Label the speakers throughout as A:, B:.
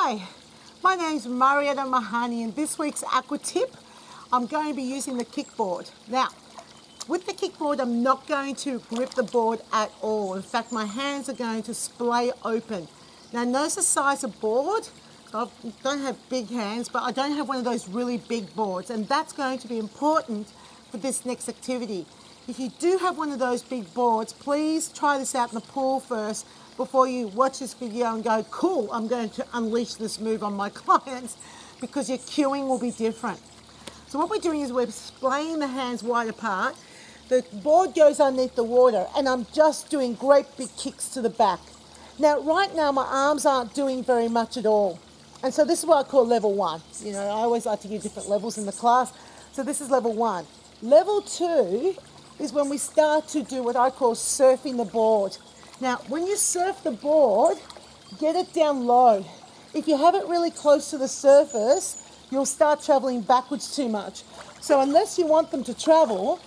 A: Hi, my name's Marietta Mahani, and this week's Aqua tip, I'm going to be using the Kickboard. Now, with the Kickboard, I'm not going to grip the board at all. In fact, my hands are going to splay open. Now, notice the size of board. So I don't have big hands, but I don't have one of those really big boards, and that's going to be important for this next activity. If you do have one of those big boards, please try this out in the pool first before you watch this video and go, cool, I'm going to unleash this move on my clients, because your cueing will be different. So what we're doing is we're splaying the hands wide apart. The board goes underneath the water, and I'm just doing great big kicks to the back. Now, right now, my arms aren't doing very much at all. And so this is what I call level one. You know, I always like to give different levels in the class. So this is level one. Level two is when we start to do what I call surfing the board. Now, when you surf the board, get it down low. If you have it really close to the surface, you'll start traveling backwards too much. So unless you want them to travel,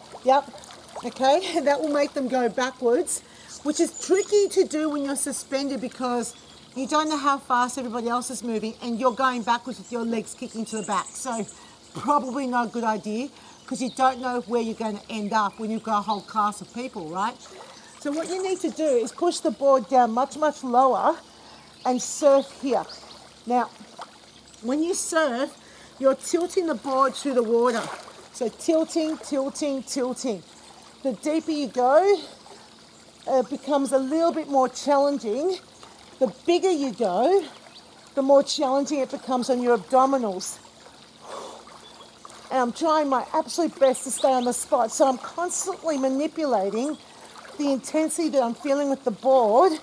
A: okay, that will make them go backwards, which is tricky to do when you're suspended because you don't know how fast everybody else is moving and you're going backwards with your legs kicking to the back. So probably not a good idea because you don't know where you're going to end up when you've got a whole class of people, right? So what you need to do is push the board down much, much lower and surf here. Now, when you surf, you're tilting the board through the water. So tilting, tilting, tilting. The deeper you go, it becomes a little bit more challenging. The bigger you go, the more challenging it becomes on your abdominals. And I'm trying my absolute best to stay on the spot. So I'm constantly manipulating the intensity that I'm feeling with the board,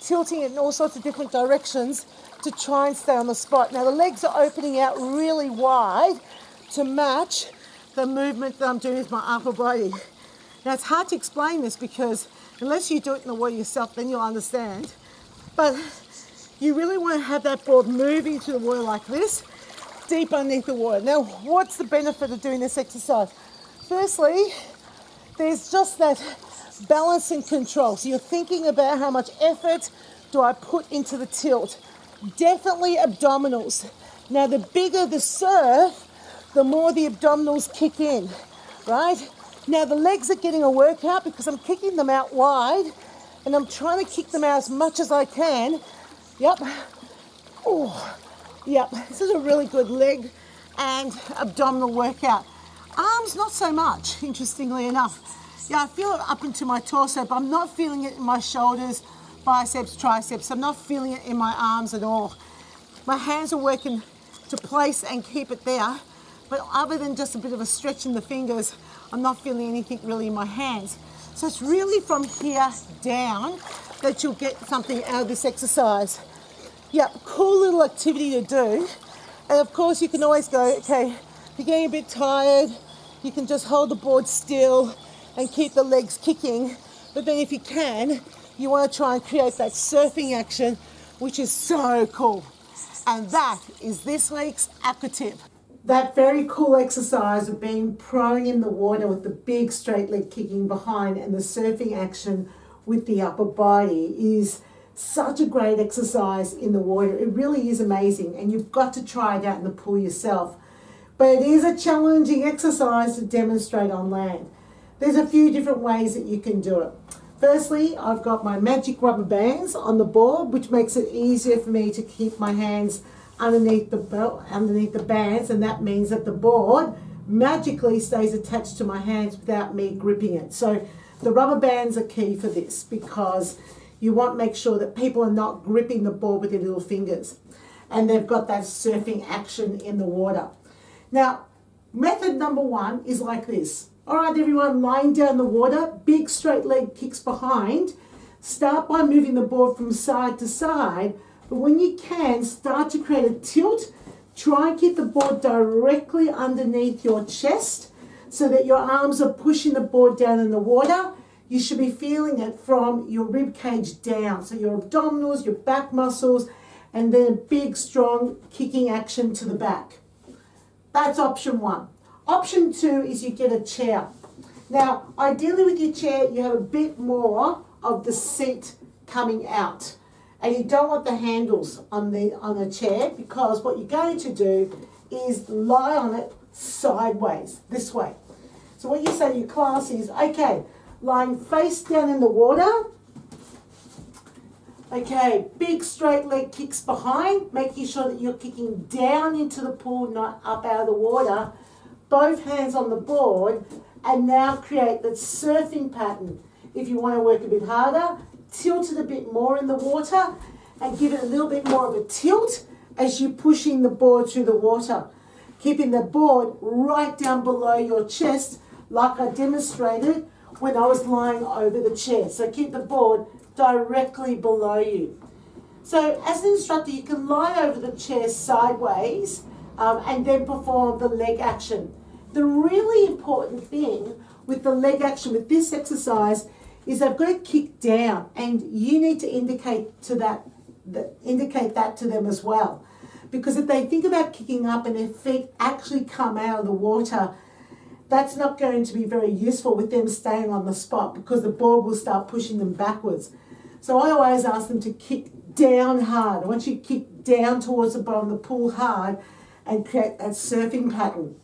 A: tilting it in all sorts of different directions to try and stay on the spot. Now the legs are opening out really wide to match the movement that I'm doing with my upper body. Now it's hard to explain this because unless you do it in the water yourself, then you'll understand. But you really want to have that board moving through the water like this, deep underneath the water. Now, what's the benefit of doing this exercise? Firstly, there's just that balance and control. So you're thinking about how much effort do I put into the tilt. Definitely abdominals. Now, the bigger the surf, the more the abdominals kick in, right? Now, the legs are getting a workout because I'm kicking them out wide and I'm trying to kick them out as much as I can. This is a really good leg and abdominal workout. Arms, not so much, interestingly enough. Yeah, I feel it up into my torso, but I'm not feeling it in my shoulders, biceps, triceps. I'm not feeling it in my arms at all. My hands are working to place and keep it there, but other than just a bit of a stretch in the fingers, I'm not feeling anything really in my hands. So it's really from here down that you'll get something out of this exercise. Yeah, cool little activity to do. And of course you can always go, okay, if you're getting a bit tired, you can just hold the board still and keep the legs kicking. But then if you can, you want to try and create that surfing action, which is so cool. And that is this week's Aqua tip. That very cool exercise of being prone in the water with the big straight leg kicking behind and the surfing action with the upper body is such a great exercise in the water. It really is amazing, and you've got to try it out in the pool yourself. But it is a challenging exercise to demonstrate on land. There's a few different ways that you can do it. Firstly, I've got my magic rubber bands on the board, which makes it easier for me to keep my hands underneath the belt, underneath the bands, and that means that the board magically stays attached to my hands without me gripping it. So the rubber bands are key for this because you want to make sure that people are not gripping the board with their little fingers and they've got that surfing action in the water. Now, method number one is like this. All right, everyone, lying down in the water, big straight leg kicks behind. Start by moving the board from side to side, but when you can, start to create a tilt. Try and keep the board directly underneath your chest so that your arms are pushing the board down in the water. You should be feeling it from your rib cage down. So your abdominals, your back muscles, and then a big, strong kicking action to the back. That's option one. Option two is you get a chair. Now, ideally with your chair, you have a bit more of the seat coming out. And you don't want the handles on the chair, because what you're going to do is lie on it sideways, this way. So what you say to your class is, okay, lying face down in the water. Okay, big straight leg kicks behind, making sure that you're kicking down into the pool, not up out of the water. Both hands on the board, and now create that surfing pattern. If you want to work a bit harder, tilt it a bit more in the water and give it a little bit more of a tilt as you're pushing the board through the water. Keeping the board right down below your chest, like I demonstrated when I was lying over the chair. So keep the board directly below you. So as an instructor, you can lie over the chair sideways and then perform the leg action. The really important thing with the leg action with this exercise is I've got to kick down, and you need to indicate that to them as well. Because if they think about kicking up and their feet actually come out of the water, that's not going to be very useful with them staying on the spot, because the board will start pushing them backwards. So I always ask them to kick down hard. I want you to kick down towards the bottom of the pool hard and create that surfing pattern.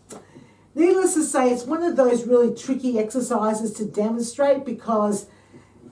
A: Needless to say, it's one of those really tricky exercises to demonstrate because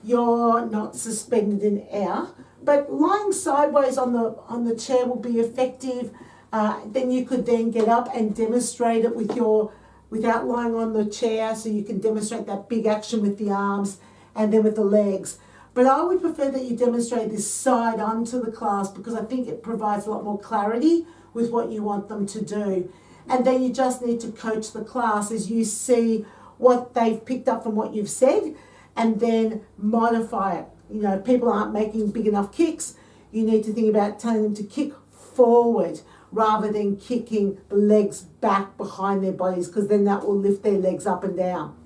A: you're not suspended in air. But lying sideways on the chair will be effective. Then you could then get up and demonstrate it without lying on the chair, so you can demonstrate that big action with the arms and then with the legs. But I would prefer that you demonstrate this side onto the class, because I think it provides a lot more clarity with what you want them to do. And then you just need to coach the class as you see what they've picked up from what you've said, and then modify it. You know, if people aren't making big enough kicks, you need to think about telling them to kick forward rather than kicking the legs back behind their bodies, because then that will lift their legs up and down.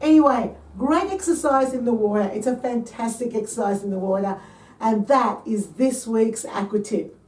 A: Anyway, great exercise in the water. It's a fantastic exercise in the water, and that is this week's Aqua Tip.